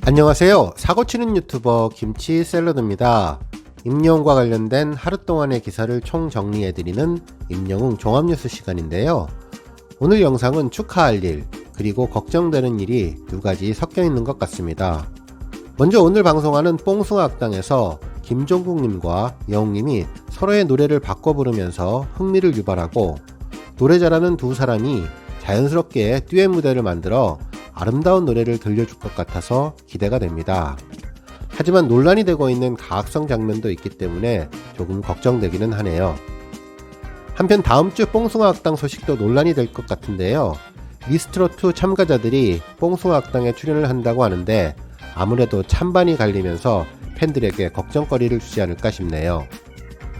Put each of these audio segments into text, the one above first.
안녕하세요. 사고치는 유튜버 김치샐러드입니다. 임영웅과 관련된 하루 동안의 기사를 총 정리해드리는 임영웅 종합뉴스 시간인데요. 오늘 영상은 축하할 일, 그리고 걱정되는 일이 두 가지 섞여 있는 것 같습니다. 먼저 오늘 방송하는 뽕숭아 악당에서 김종국님과 영웅님이 서로의 노래를 바꿔 부르면서 흥미를 유발하고, 노래 잘하는 두 사람이 자연스럽게 듀엣 무대를 만들어 아름다운 노래를 들려줄 것 같아서 기대가 됩니다. 하지만 논란이 되고 있는 가학성 장면도 있기 때문에 조금 걱정되기는 하네요. 한편 다음주 뽕숭아 악당 소식도 논란이 될 것 같은데요. 미스트롯2 참가자들이 뽕숭아 악당에 출연을 한다고 하는데 아무래도 찬반이 갈리면서 팬들에게 걱정거리를 주지 않을까 싶네요.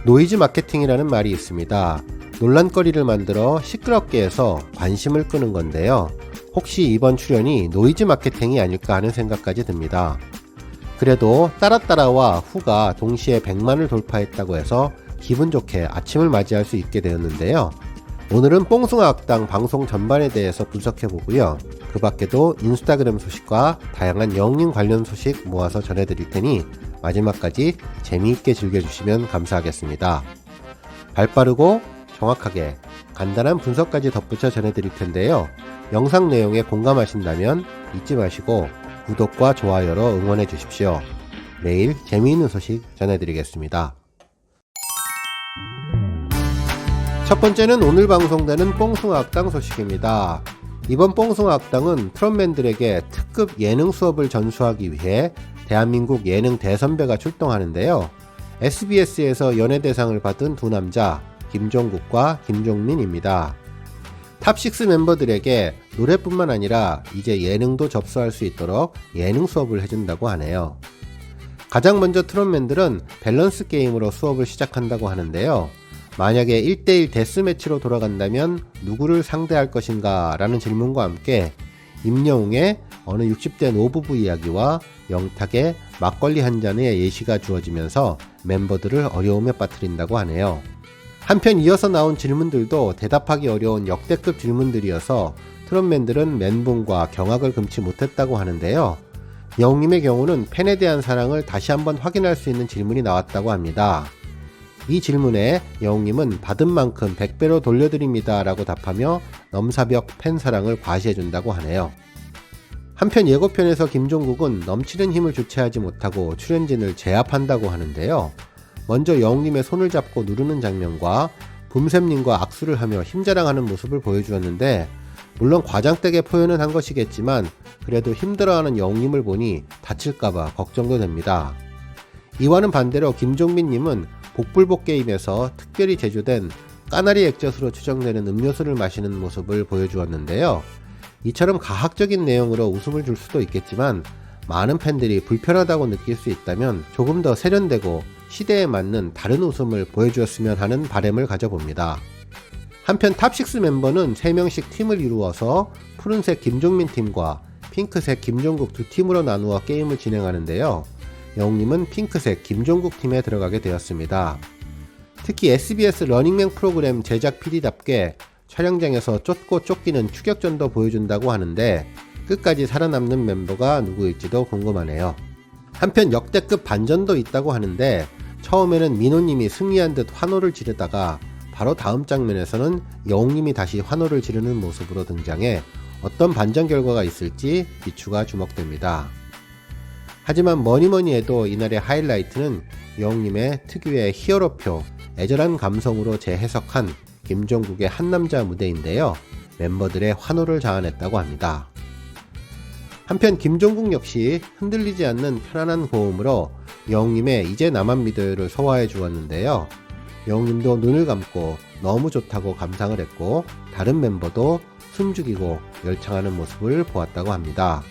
노이즈 마케팅이라는 말이 있습니다. 논란거리를 만들어 시끄럽게 해서 관심을 끄는 건데요. 혹시 이번 출연이 노이즈 마케팅이 아닐까 하는 생각까지 듭니다. 그래도 따라따라와 후가 동시에 100만을 돌파했다고 해서 기분 좋게 아침을 맞이할 수 있게 되었는데요. 오늘은 뽕숭아 악당 방송 전반에 대해서 분석해보고요. 그 밖에도 인스타그램 소식과 다양한 영웅님 관련 소식 모아서 전해드릴 테니 마지막까지 재미있게 즐겨주시면 감사하겠습니다. 발빠르고 정확하게 간단한 분석까지 덧붙여 전해드릴 텐데요. 영상 내용에 공감하신다면 잊지 마시고 구독과 좋아요로 응원해 주십시오. 매일 재미있는 소식 전해드리겠습니다. 첫 번째는 오늘 방송되는 뽕숭아 악당 소식입니다. 이번 뽕숭아 악당은 트롯맨들에게 특급 예능 수업을 전수하기 위해 대한민국 예능 대선배가 출동하는데요. SBS에서 연예대상을 받은 두 남자 김종국과 김종민입니다. 탑6 멤버들에게 노래뿐만 아니라 이제 예능도 접수할 수 있도록 예능 수업을 해준다고 하네요. 가장 먼저 트롯맨들은 밸런스 게임으로 수업을 시작한다고 하는데요. 만약에 1대1 데스매치로 돌아간다면 누구를 상대할 것인가 라는 질문과 함께 임영웅의 어느 60대 노부부 이야기와 영탁의 막걸리 한 잔의 예시가 주어지면서 멤버들을 어려움에 빠뜨린다고 하네요. 한편 이어서 나온 질문들도 대답하기 어려운 역대급 질문들이어서 트롯맨들은 멘붕과 경악을 금치 못했다고 하는데요. 영웅님의 경우는 팬에 대한 사랑을 다시 한번 확인할 수 있는 질문이 나왔다고 합니다. 이 질문에 영웅님은 받은 만큼 100배로 돌려드립니다 라고 답하며 넘사벽 팬 사랑을 과시해준다고 하네요. 한편 예고편에서 김종국은 넘치는 힘을 주체하지 못하고 출연진을 제압한다고 하는데요. 먼저 영웅님의 손을 잡고 누르는 장면과 붐샘님과 악수를 하며 힘자랑하는 모습을 보여주었는데, 물론 과장되게 표현은 한 것이겠지만 그래도 힘들어하는 영웅님을 보니 다칠까봐 걱정도 됩니다. 이와는 반대로 김종민님은 복불복 게임에서 특별히 제조된 까나리 액젓으로 추정되는 음료수를 마시는 모습을 보여주었는데요. 이처럼 가학적인 내용으로 웃음을 줄 수도 있겠지만 많은 팬들이 불편하다고 느낄 수 있다면 조금 더 세련되고 시대에 맞는 다른 웃음을 보여주었으면 하는 바람을 가져봅니다. 한편 탑6 멤버는 3명씩 팀을 이루어서 푸른색 김종민 팀과 핑크색 김종국 두 팀으로 나누어 게임을 진행하는데요. 영웅님은 핑크색 김종국 팀에 들어가게 되었습니다. 특히 SBS 러닝맨 프로그램 제작 PD답게 촬영장에서 쫓고 쫓기는 추격전도 보여준다고 하는데 끝까지 살아남는 멤버가 누구일지도 궁금하네요. 한편 역대급 반전도 있다고 하는데 처음에는 민호님이 승리한 듯 환호를 지르다가 바로 다음 장면에서는 영웅님이 다시 환호를 지르는 모습으로 등장해 어떤 반전 결과가 있을지 비추가 주목됩니다. 하지만 뭐니뭐니 해도 이날의 하이라이트는 영웅님의 특유의 히어로표, 애절한 감성으로 재해석한 김종국의 한남자 무대인데요. 멤버들의 환호를 자아냈다고 합니다. 한편 김종국 역시 흔들리지 않는 편안한 고음으로 영웅님의 이제 나만 믿어요를 소화해 주었는데요. 영웅님도 눈을 감고 너무 좋다고 감상을 했고 다른 멤버도 숨죽이고 열창하는 모습을 보았다고 합니다.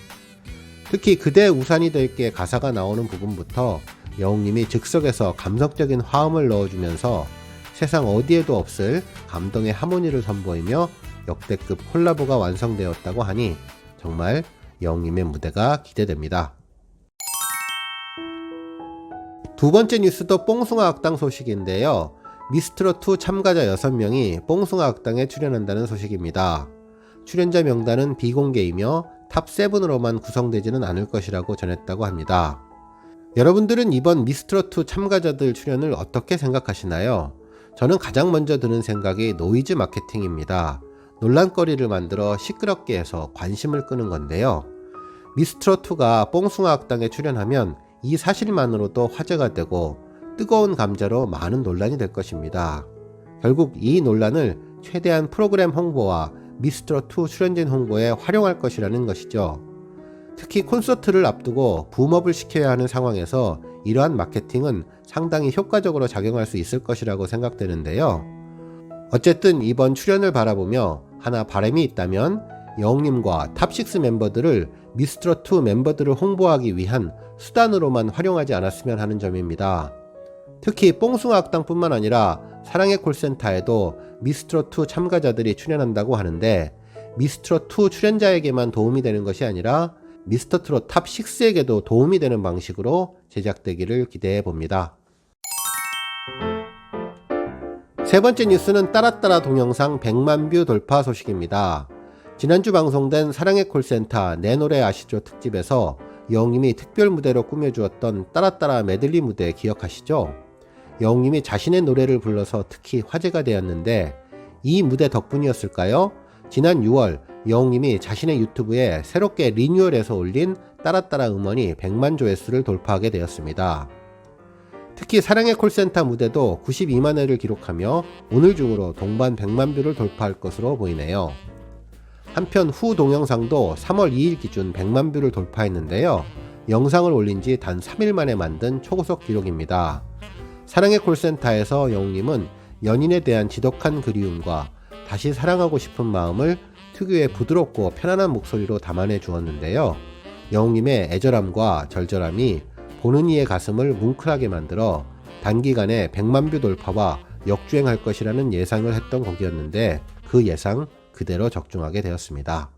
특히 그대 우산이 될게 가사가 나오는 부분부터 영웅님이 즉석에서 감성적인 화음을 넣어주면서 세상 어디에도 없을 감동의 하모니를 선보이며 역대급 콜라보가 완성되었다고 하니 정말 영웅님의 무대가 기대됩니다. 두 번째 뉴스도 뽕숭아 악당 소식인데요. 미스트롯2 참가자 6명이 뽕숭아 악당에 출연한다는 소식입니다. 출연자 명단은 비공개이며 탑7으로만 구성되지는 않을 것이라고 전했다고 합니다. 여러분들은 이번 미스트롯2 참가자들 출연을 어떻게 생각하시나요? 저는 가장 먼저 드는 생각이 노이즈 마케팅입니다. 논란거리를 만들어 시끄럽게 해서 관심을 끄는 건데요. 미스트롯2가 뽕숭아 학당에 출연하면 이 사실만으로도 화제가 되고 뜨거운 감자로 많은 논란이 될 것입니다. 결국 이 논란을 최대한 프로그램 홍보와 미스트롯2 출연진 홍보에 활용할 것이라는 것이죠. 특히 콘서트를 앞두고 붐업을 시켜야 하는 상황에서 이러한 마케팅은 상당히 효과적으로 작용할 수 있을 것이라고 생각되는데요. 어쨌든 이번 출연을 바라보며 하나 바람이 있다면 영웅님과 탑6 멤버들을 미스트롯2 멤버들을 홍보하기 위한 수단으로만 활용하지 않았으면 하는 점입니다. 특히 뽕숭아 학당뿐만 아니라 사랑의 콜센터에도 미스트롯2 참가자들이 출연한다고 하는데 미스트롯2 출연자에게만 도움이 되는 것이 아니라 미스터트롯 탑6에게도 도움이 되는 방식으로 제작되기를 기대해 봅니다. 세 번째 뉴스는 따라따라 동영상 100만 뷰 돌파 소식입니다. 지난주 방송된 사랑의 콜센터 내 노래 아시죠 특집에서 영웅님이 특별 무대로 꾸며주었던 따라따라 메들리 무대 기억하시죠? 영웅님이 자신의 노래를 불러서 특히 화제가 되었는데 이 무대 덕분이었을까요? 지난 6월 영웅님이 자신의 유튜브에 새롭게 리뉴얼해서 올린 따라따라 음원이 100만 조회수를 돌파하게 되었습니다. 특히 사랑의 콜센터 무대도 92만 회를 기록하며 오늘 중으로 동반 100만 뷰를 돌파할 것으로 보이네요. 한편 후 동영상도 3월 2일 기준 100만 뷰를 돌파했는데요. 영상을 올린 지 단 3일 만에 만든 초고속 기록입니다. 사랑의 콜센터에서 영웅님은 연인에 대한 지독한 그리움과 다시 사랑하고 싶은 마음을 특유의 부드럽고 편안한 목소리로 담아내 주었는데요. 영웅님의 애절함과 절절함이 보는 이의 가슴을 뭉클하게 만들어 단기간에 100만 뷰 돌파와 역주행할 것이라는 예상을 했던 곡이었는데 그 예상 그대로 적중하게 되었습니다.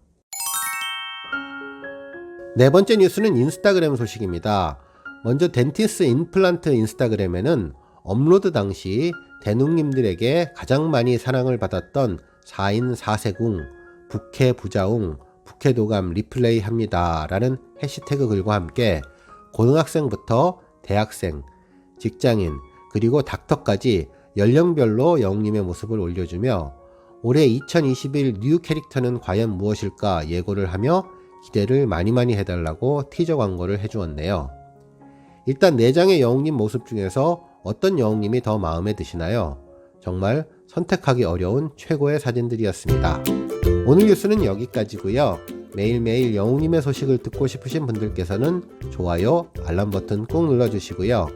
네 번째 뉴스는 인스타그램 소식입니다. 먼저 덴티스 임플란트 인스타그램에는 업로드 당시 대능님들에게 가장 많이 사랑을 받았던 4인 4세궁, 부캐 부자웅, 부캐도감 리플레이 합니다 라는 해시태그 글과 함께 고등학생부터 대학생, 직장인, 그리고 닥터까지 연령별로 영웅님의 모습을 올려주며 올해 2021 뉴 캐릭터는 과연 무엇일까 예고를 하며 기대를 많이 해달라고 티저 광고를 해주었네요. 일단 4장의 영웅님 모습 중에서 어떤 영웅님이 더 마음에 드시나요? 정말 선택하기 어려운 최고의 사진들이었습니다. 오늘 뉴스는 여기까지고요. 매일매일 영웅님의 소식을 듣고 싶으신 분들께서는 좋아요, 알람 버튼 꾹 눌러주시고요.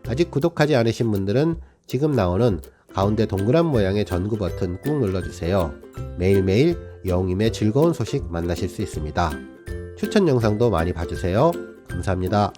아직 구독하지 않으신 분들은 지금 나오는 가운데 동그란 모양의 전구 버튼 꾹 눌러주세요. 매일매일 영웅님의 즐거운 소식 만나실 수 있습니다. 추천 영상도 많이 봐주세요. 감사합니다.